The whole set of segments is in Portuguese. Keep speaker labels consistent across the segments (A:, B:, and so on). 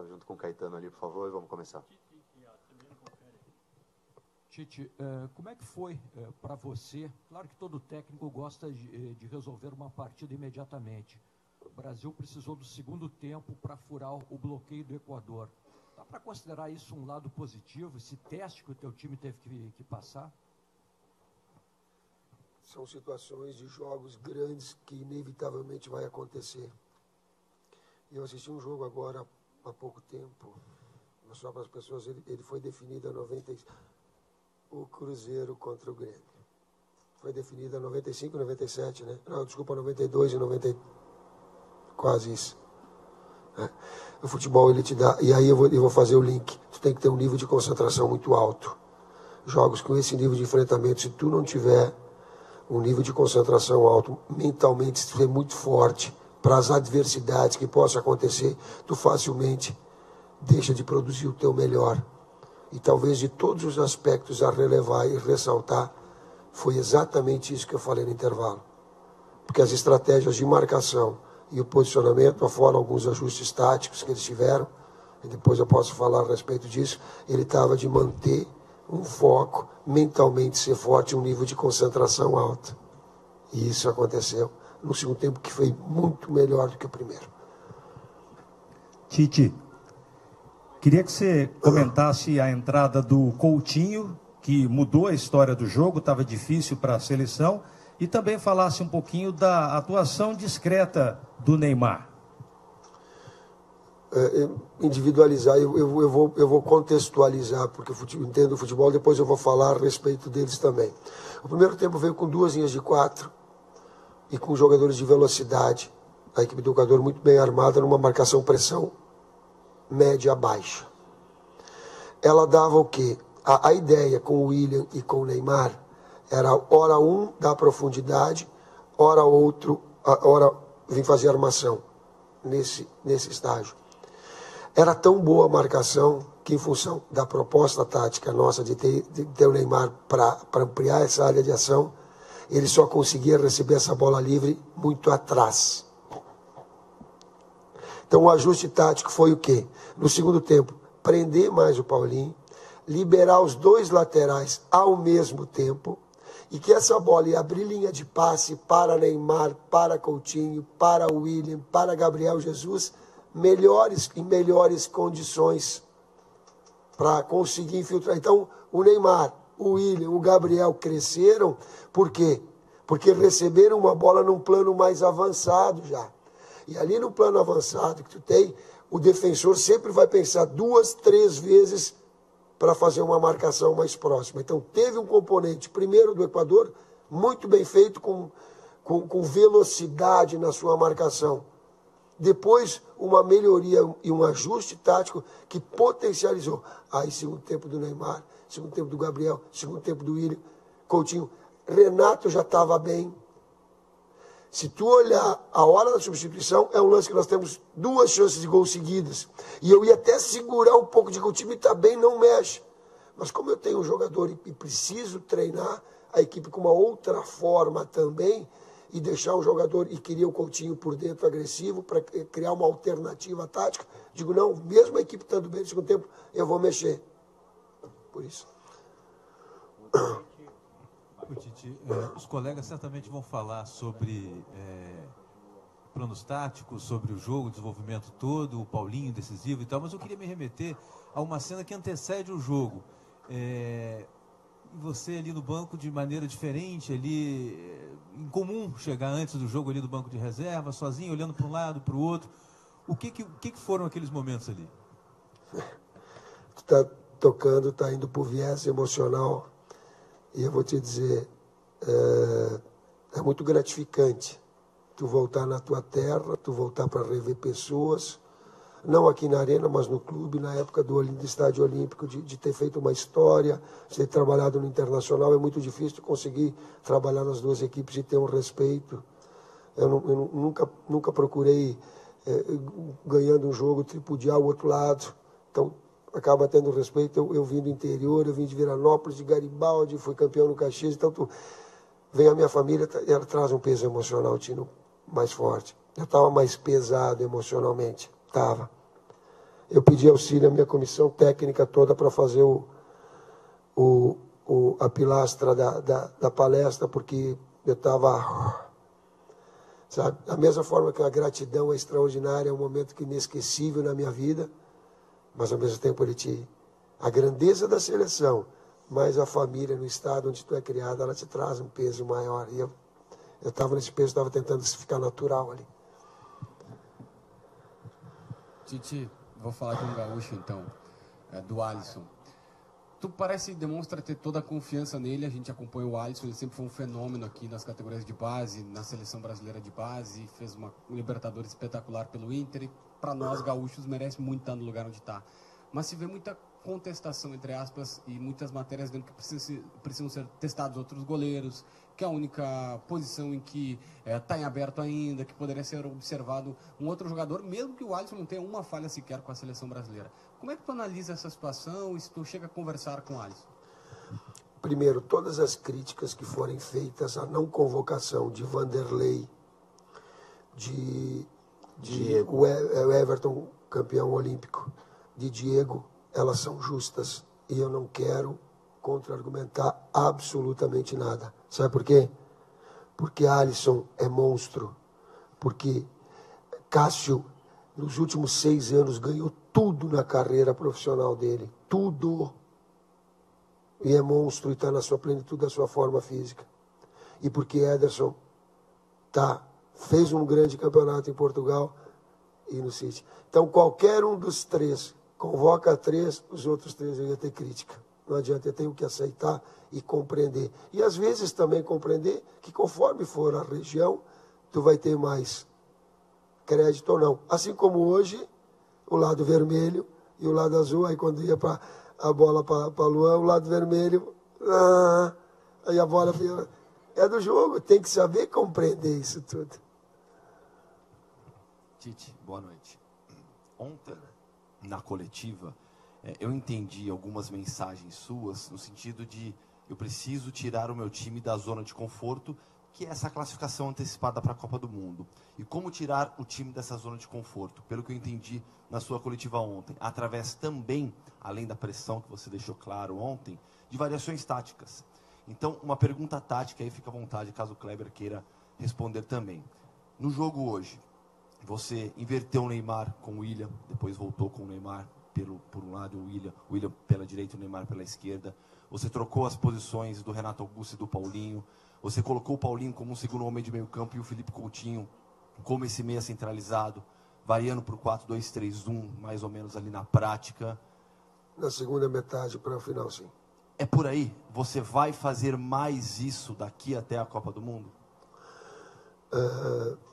A: junto com o Caetano ali, por favor, e vamos começar.
B: Tite, como é que foi para você? Claro que todo técnico gosta de resolver uma partida imediatamente. O Brasil precisou do segundo tempo para furar o bloqueio do Equador. Dá para considerar isso um lado positivo, esse teste que o teu time teve que passar?
C: São situações de jogos grandes que inevitavelmente vai acontecer. Eu assisti um jogo agora há pouco tempo, só para as pessoas, ele foi definido a 90, o Cruzeiro contra o Grêmio. Foi definido a 95, 97, né? Não, desculpa, 92 e 90, quase isso. O futebol, ele te dá, e aí eu vou fazer o link, tu tem que ter um nível de concentração muito alto. Jogos com esse nível de enfrentamento, se tu não tiver um nível de concentração alto, mentalmente, se tu é muito forte para as adversidades que possam acontecer, tu facilmente deixa de produzir o teu melhor. E talvez de todos os aspectos a relevar e ressaltar, foi exatamente isso que eu falei no intervalo. Porque as estratégias de marcação e o posicionamento, afora alguns ajustes táticos que eles tiveram, e depois eu posso falar a respeito disso, ele estava de manter um foco, mentalmente ser forte, um nível de concentração alto. E isso aconteceu no segundo tempo, que foi muito melhor do que o primeiro.
D: Tite, queria que você comentasse a entrada do Coutinho, que mudou a história do jogo, estava difícil para a seleção, e também falasse um pouquinho da atuação discreta do Neymar.
C: Individualizar, eu vou contextualizar, porque eu entendo o futebol, depois eu vou falar a respeito deles também. O primeiro tempo veio com 2 linhas de 4 e com jogadores de velocidade. A equipe do Equador muito bem armada numa marcação-pressão média-baixa. Ela dava o quê? A ideia com o William e com o Neymar era hora um dar profundidade, hora outro, hora vir fazer armação nesse estágio. Era tão boa a marcação que, em função da proposta tática nossa de ter o Neymar para ampliar essa área de ação, ele só conseguia receber essa bola livre muito atrás. Então o ajuste tático foi o quê? No segundo tempo, prender mais o Paulinho, liberar os 2 laterais ao mesmo tempo, e que essa bola ia abrir linha de passe para Neymar, para Coutinho, para William, para Gabriel Jesus, em melhores condições para conseguir infiltrar. Então, o Neymar, o William, o Gabriel cresceram, por quê? Porque receberam uma bola num plano mais avançado já. E ali no plano avançado que tu tem, o defensor sempre vai pensar 2, 3 vezes para fazer uma marcação mais próxima. Então, teve um componente, primeiro do Equador, muito bem feito, com velocidade na sua marcação. Depois, uma melhoria e um ajuste tático que potencializou. Aí, segundo tempo do Neymar, segundo tempo do Gabriel, segundo tempo do William, Coutinho. Renato já estava bem. Se tu olhar a hora da substituição, é um lance que nós temos 2 chances de gol seguidas. E eu ia até segurar um pouco de que o time está bem, não mexe. Mas como eu tenho um jogador e preciso treinar a equipe com uma outra forma também, e deixar o jogador, e queria o Coutinho por dentro agressivo, para criar uma alternativa tática, digo, não, mesmo a equipe estando bem no segundo tempo, eu vou mexer. Por isso.
E: Tite, os colegas certamente vão falar sobre planos táticos, sobre o jogo, o desenvolvimento todo, o Paulinho decisivo e tal, mas eu queria me remeter a uma cena que antecede o jogo. E você ali no banco de maneira diferente, ali, incomum chegar antes do jogo ali do banco de reserva, sozinho, olhando para um lado, para o outro. O que foram aqueles momentos ali?
C: Tu está tocando, está indo para o viés emocional. E eu vou te dizer, é muito gratificante tu voltar na tua terra, tu voltar para rever pessoas, não aqui na arena, mas no clube, na época do Estádio Olímpico, de ter feito uma história, de ter trabalhado no Internacional. É muito difícil conseguir trabalhar nas 2 equipes e ter um respeito. Eu nunca procurei, ganhando um jogo, tripudiar o outro lado. Então, acaba tendo respeito. Eu vim do interior, eu vim de Viranópolis, de Garibaldi, fui campeão no Caxias. Então, vem a minha família, ela traz um peso emocional, Tino, mais forte. Eu estava mais pesado emocionalmente, estava. eu pedi auxílio à minha comissão técnica toda para fazer a pilastra da palestra, porque eu estava... Sabe? Da mesma forma que a gratidão é extraordinária, é um momento inesquecível na minha vida, mas ao mesmo tempo a grandeza da seleção, mas a família no estado onde tu é criado, ela te traz um peso maior. E eu estava nesse peso, estava tentando ficar natural ali.
F: Tite, vou falar de um gaúcho então, do Alisson. Tu demonstra ter toda a confiança nele, a gente acompanha o Alisson, ele sempre foi um fenômeno aqui nas categorias de base, na seleção brasileira de base, fez uma Libertadores espetacular pelo Inter e para nós gaúchos merece muito estar no lugar onde está. Mas se vê muita contestação, entre aspas, e muitas matérias dentro que precisam ser testados outros goleiros, que é a única posição em que está em aberto ainda, que poderia ser observado um outro jogador, mesmo que o Alisson não tenha uma falha sequer com a seleção brasileira. Como é que tu analisa essa situação e se tu chega a conversar com o Alisson?
C: Primeiro, todas as críticas que forem feitas à não convocação de Vanderlei, o Everton, campeão olímpico, de Diego, elas são justas. E eu não quero contra-argumentar absolutamente nada. Sabe por quê? Porque Alisson é monstro. Porque Cássio, nos últimos 6 anos, ganhou tudo na carreira profissional dele. Tudo. E é monstro e está na sua plenitude da sua forma física. E porque Ederson fez um grande campeonato em Portugal e no City. Então, qualquer um dos 3 convoca 3, os outros 3 eu ia ter crítica. Não adianta, eu tenho que aceitar e compreender. E às vezes também compreender que conforme for a região, tu vai ter mais crédito ou não. Assim como hoje, o lado vermelho e o lado azul, aí quando ia a bola para Luan, o lado vermelho, aí a bola é do jogo, tem que saber compreender isso tudo.
G: Tite, boa noite. Ontem, na coletiva, eu entendi algumas mensagens suas no sentido de eu preciso tirar o meu time da zona de conforto, que é essa classificação antecipada para a Copa do Mundo. E como tirar o time dessa zona de conforto? Pelo que eu entendi na sua coletiva ontem, através também, além da pressão que você deixou claro ontem, de variações táticas. Então, uma pergunta tática, aí fica à vontade, caso o Kleber queira responder também. No jogo hoje, você inverteu o Neymar com o William, depois voltou com o Neymar por um lado, o William pela direita, o Neymar pela esquerda. Você trocou as posições do Renato Augusto e do Paulinho. Você colocou o Paulinho como um segundo homem de meio campo e o Felipe Coutinho como esse meia centralizado, variando para o 4-2-3-1, mais ou menos ali na prática.
C: Na segunda metade para o final, sim.
G: É por aí? Você vai fazer mais isso daqui até a Copa do Mundo?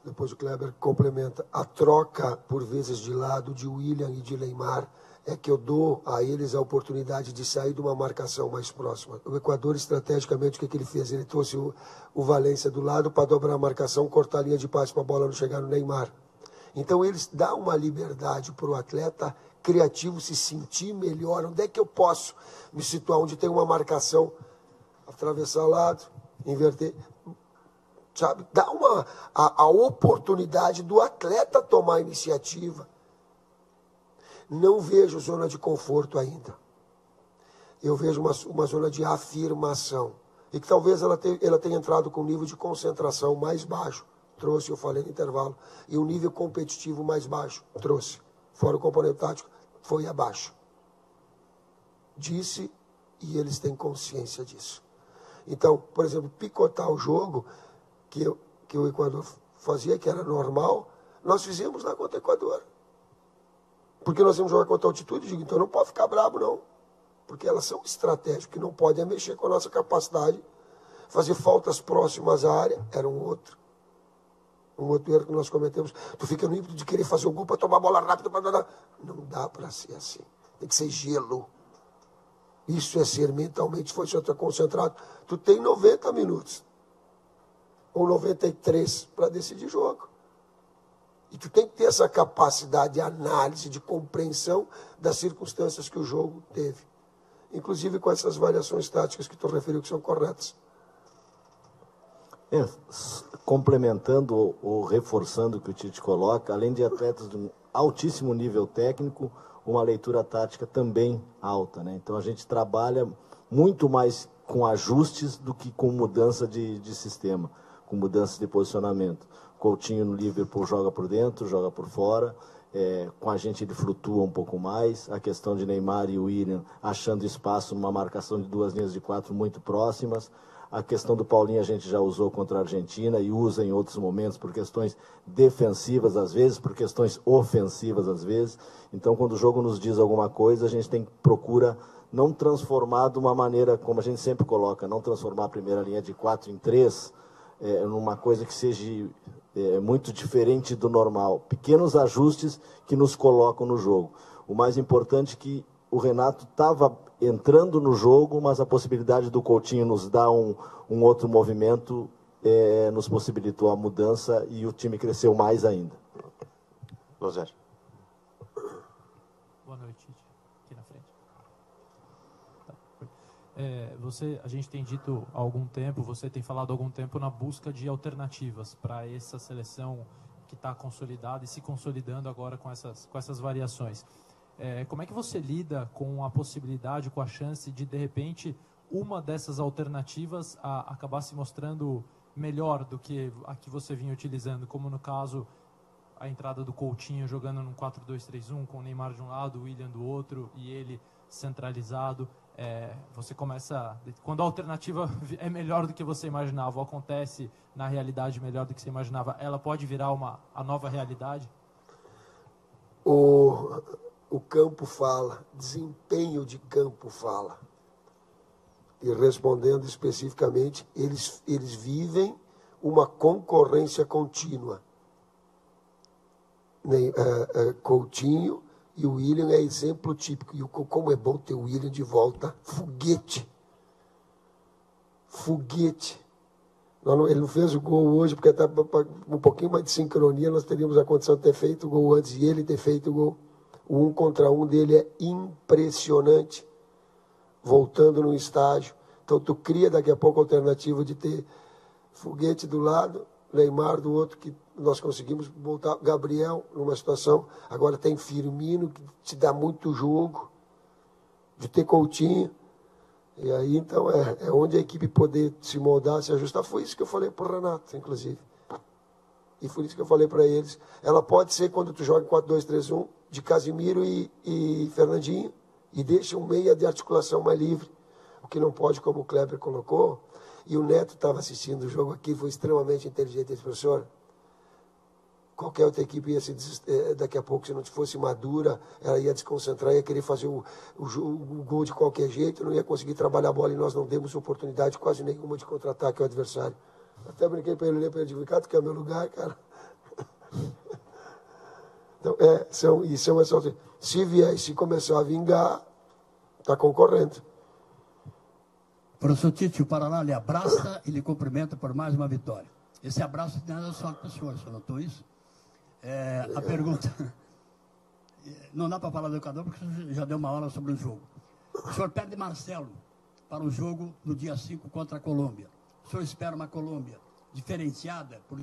C: Depois o Kleber complementa. A troca, por vezes, de lado de William e de Neymar é que eu dou a eles a oportunidade de sair de uma marcação mais próxima. O Equador, estrategicamente, o que ele fez? Ele trouxe o Valência do lado para dobrar a marcação, cortar a linha de passe para a bola não chegar no Neymar. Então, eles dão uma liberdade para o atleta criativo se sentir melhor. Onde é que eu posso me situar? Onde tem uma marcação, atravessar o lado, inverter... Sabe? Dá a oportunidade do atleta tomar a iniciativa. Não vejo zona de conforto ainda. Eu vejo uma zona de afirmação. E que talvez ela tenha entrado com um nível de concentração mais baixo. Trouxe, eu falei no intervalo. E um nível competitivo mais baixo. Trouxe. Fora o componente tático, foi abaixo. Disse, e eles têm consciência disso. Então, por exemplo, picotar o jogo... que o Equador fazia, que era normal, nós fizemos lá contra o Equador. Porque nós íamos jogar contra a altitude, digo, então não pode ficar bravo, não. Porque elas são estratégicas, que não podem mexer com a nossa capacidade, fazer faltas próximas à área, era um outro erro que nós cometemos. Tu fica no ímpeto de querer fazer o gol para tomar a bola rápida, não dá para ser assim. Tem que ser gelo. Isso é ser mentalmente, foi só estar concentrado. Tu tem 90 minutos. Ou 93 para decidir jogo. E tu tem que ter essa capacidade de análise, de compreensão das circunstâncias que o jogo teve. Inclusive com essas variações táticas que tu referiu que são corretas.
H: Complementando ou reforçando o que o Tite coloca, além de atletas de um altíssimo nível técnico, uma leitura tática também alta, né? Então a gente trabalha muito mais com ajustes do que com mudança de sistema, com mudança de posicionamento. Coutinho no Liverpool joga por dentro, joga por fora. Com a gente ele flutua um pouco mais. A questão de Neymar e William achando espaço numa marcação de 2 linhas de 4 muito próximas. A questão do Paulinho a gente já usou contra a Argentina e usa em outros momentos por questões defensivas às vezes, por questões ofensivas às vezes. Então quando o jogo nos diz alguma coisa, a gente procura não transformar de uma maneira, como a gente sempre coloca, não transformar a primeira linha de 4 em 3, numa coisa que seja muito diferente do normal. Pequenos ajustes que nos colocam no jogo. O mais importante é que o Renato estava entrando no jogo, mas a possibilidade do Coutinho nos dar um outro movimento nos possibilitou a mudança e o time cresceu mais ainda.
A: Loser.
I: Boa noite, Tite. Aqui na frente. A gente tem dito há algum tempo, você tem falado há algum tempo na busca de alternativas para essa seleção que está consolidada e se consolidando agora com essas variações. Como é que você lida com a possibilidade, com a chance de repente, uma dessas alternativas acabar se mostrando melhor do que a que você vinha utilizando, como no caso a entrada do Coutinho jogando num 4-2-3-1, com o Neymar de um lado, o William do outro e ele centralizado. Você começa, quando a alternativa é melhor do que você imaginava, ou acontece na realidade melhor do que você imaginava, ela pode virar a nova realidade?
C: O campo fala, desempenho de campo fala. E respondendo especificamente, eles vivem uma concorrência contínua. Coutinho e o William é exemplo típico. E como é bom ter o William de volta. Foguete. Ele não fez o gol hoje, porque até um pouquinho mais de sincronia, nós teríamos a condição de ter feito o gol antes de ele ter feito o gol. O 1 contra 1 dele é impressionante. Voltando no estágio. Então, tu cria daqui a pouco a alternativa de ter Foguete do lado, Neymar do outro, que nós conseguimos voltar. Gabriel, numa situação. Agora tem Firmino, que te dá muito jogo. De ter Coutinho. E aí, então, é onde a equipe poder se moldar, se ajustar. Foi isso que eu falei para o Renato, inclusive. E foi isso que eu falei para eles. Ela pode ser, quando tu joga em 4-2-3-1, de Casimiro e Fernandinho, e deixa um meia de articulação mais livre. O que não pode, como o Kleber colocou, e o Neto estava assistindo o jogo aqui, foi extremamente inteligente esse professor. Qualquer outra equipe ia daqui a pouco, se não fosse madura, ela ia desconcentrar, ia querer fazer o gol de qualquer jeito, não ia conseguir trabalhar a bola, e nós não demos oportunidade quase nenhuma de contra-ataque ao adversário. Até brinquei para ele, Ricardo, que é o meu lugar, cara. Então, são essas. Se vier e se começar a vingar, está concorrendo.
J: Professor Tite, o Paraná lhe abraça e lhe cumprimenta por mais uma vitória. Esse abraço não é só para o senhor notou isso? A pergunta... Não dá para falar do educador, porque o senhor já deu uma aula sobre o jogo. O senhor perde Marcelo para o jogo no dia 5 contra a Colômbia. O senhor espera uma Colômbia diferenciada por